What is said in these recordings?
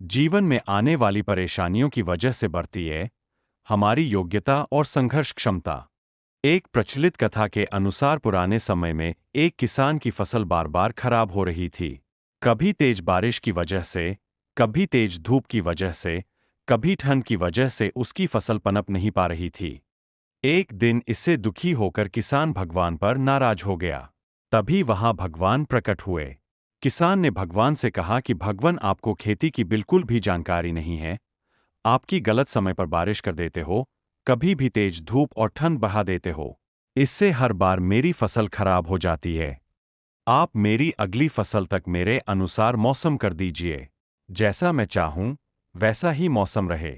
जीवन में आने वाली परेशानियों की वजह से बढ़ती है हमारी योग्यता और संघर्ष क्षमता। एक प्रचलित कथा के अनुसार पुराने समय में एक किसान की फसल बार बार खराब हो रही थी। कभी तेज बारिश की वजह से, कभी तेज धूप की वजह से, कभी ठंड की वजह से उसकी फसल पनप नहीं पा रही थी। एक दिन इससे दुखी होकर किसान भगवान पर नाराज हो गया। तभी वहां भगवान प्रकट हुए। किसान ने भगवान से कहा कि भगवान, आपको खेती की बिल्कुल भी जानकारी नहीं है। आपकी गलत समय पर बारिश कर देते हो, कभी भी तेज धूप और ठंड बढ़ा देते हो। इससे हर बार मेरी फसल खराब हो जाती है। आप मेरी अगली फसल तक मेरे अनुसार मौसम कर दीजिए। जैसा मैं चाहूं वैसा ही मौसम रहे।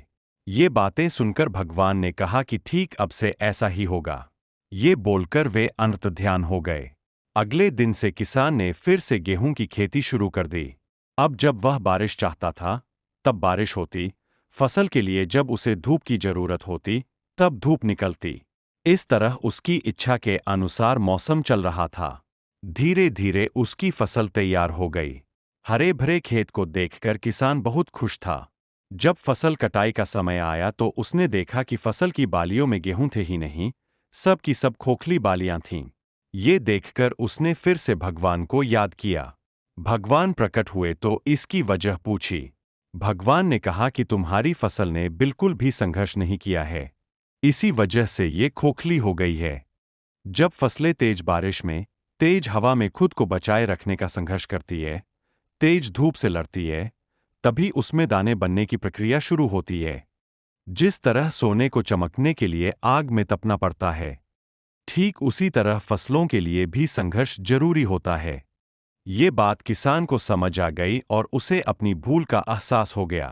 ये बातें सुनकर भगवान ने कहा कि ठीक, अब से ऐसा ही होगा। ये बोलकर वे अंतर्ध्यान हो गए। अगले दिन से किसान ने फिर से गेहूं की खेती शुरू कर दी। अब जब वह बारिश चाहता था तब बारिश होती, फसल के लिए जब उसे धूप की जरूरत होती तब धूप निकलती। इस तरह उसकी इच्छा के अनुसार मौसम चल रहा था। धीरे धीरे उसकी फसल तैयार हो गई। हरे भरे खेत को देखकर किसान बहुत खुश था। जब फसल कटाई का समय आया तो उसने देखा कि फसल की बालियों में गेहूं थे ही नहीं, सब की सब खोखली बालियां थीं। ये देखकर उसने फिर से भगवान को याद किया। भगवान प्रकट हुए तो इसकी वजह पूछी। भगवान ने कहा कि तुम्हारी फसल ने बिल्कुल भी संघर्ष नहीं किया है, इसी वजह से ये खोखली हो गई है। जब फसलें तेज बारिश में, तेज हवा में खुद को बचाए रखने का संघर्ष करती है, तेज धूप से लड़ती है, तभी उसमें दाने बनने की प्रक्रिया शुरू होती है। जिस तरह सोने को चमकने के लिए आग में तपना पड़ता है, ठीक उसी तरह फसलों के लिए भी संघर्ष जरूरी होता है। ये बात किसान को समझ आ गई और उसे अपनी भूल का एहसास हो गया।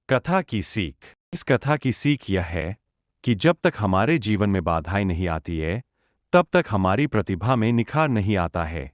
कथा की सीख। इस कथा की सीख यह है कि जब तक हमारे जीवन में बाधाएं नहीं आती है, तब तक हमारी प्रतिभा में निखार नहीं आता है।